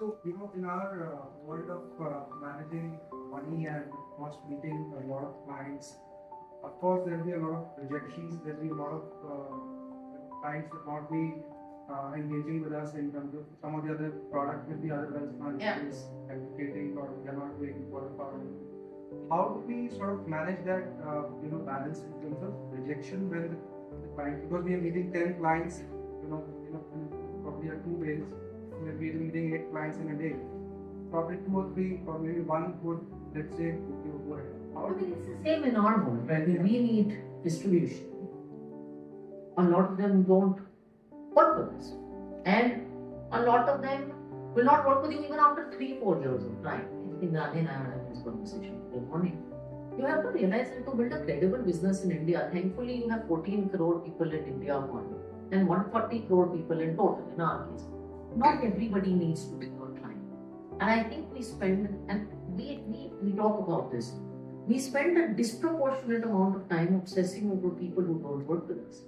So, in our world of managing money and of course meeting a lot of clients, of course there will be a lot of rejections, there will be a lot of clients will not be engaging with us in terms of some of the other product with the other wealth managers advocating or they are not doing what about it. How do we sort of manage that balance in terms of rejection when the client, because we are meeting 10 clients, in probably 2 days, we are meeting 8 clients in a day. Probably 2 or 3 or maybe one would, let's say, okay, go ahead. I mean, it's the same in our world, right? We need distribution. A lot of them don't work with us. And a lot of them will not work with you even after 3-4 years of trying. In I had this conversation this morning. You have to realize that to build a credible business in India, thankfully you have 14 crore people in India and 140 crore people in total in our case. Not everybody needs to be your client. And I think we spend, and we talk about this, we spend a disproportionate amount of time obsessing over people who don't work with us,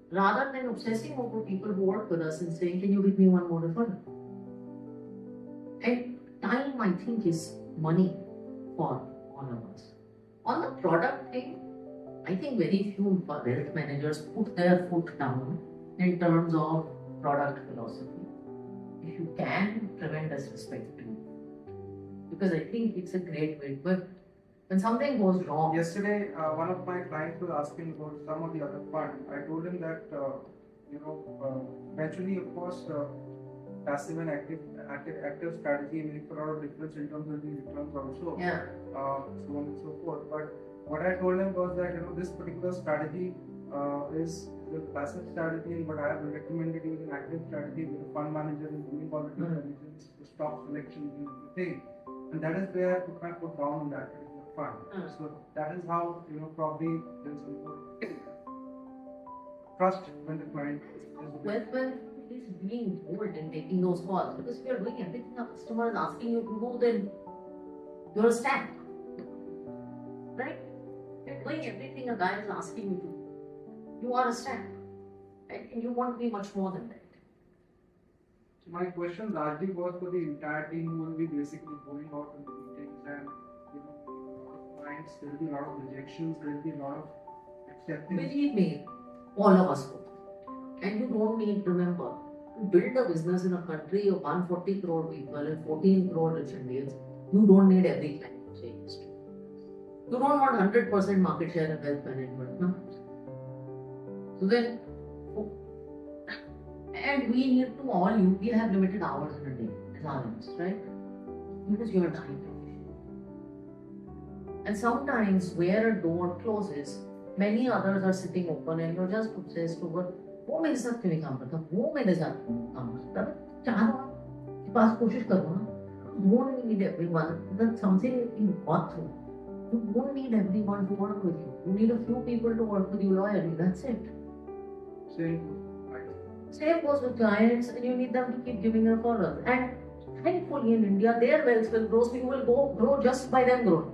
rather than obsessing over people who work with us and saying, can you give me one more referral? And time, I think, is money for all of us. On the product thing, I think very few wealth managers put their foot down in terms of product philosophy. If you can, tremendous respect to you. Because I think it's a great way. But when something goes wrong. Yesterday, one of my clients was asking about some of the other fund. I told him that, eventually, of course, passive and active strategy makes a lot of difference in terms of the returns also. Yeah. So on and so forth. But what I told him was that, this particular strategy is the passive strategy, but I have recommended using active strategy with the fund manager and doing all the due diligence, the stock selection and everything. And that is where I put my foot down on that particular fund. So that is how, probably there's a more trust when the client is Well, is being bold in taking those calls, because if you're doing everything a customer is asking you to do, then you're a stamp. Right? You're doing everything a guy is asking you to do. You are a stamp. Right? And you want to be much more than that. So my question largely was for the entire team who will be basically going out in the meetings and a lot of clients, there will be a lot of rejections, there will be a lot of acceptance. Believe me, all of us go. And you don't need to remember, to build a business in a country of 140 crore people and 14 crore rich Indians, you don't need every client to say yes to. You don't want 100% market share in wealth management, no? So then, and we need to we have limited hours in a day as RMs, right? Because you are time efficient. And sometimes where a door closes, many others are sitting open and you're just obsessed over वो मेरे साथ क्यों नहीं काम करता, वो मेरे साथ क्यों काम करता है, चारों के पास कोशिश करो ना. You don't need everyone. That's something you got through. You don't need everyone to work with you. You need a few people to work with you loyally. That's it. Same goes with clients, and you need them to keep giving referrals. And thankfully in India, their wealth will grow, so you will grow just by them growing.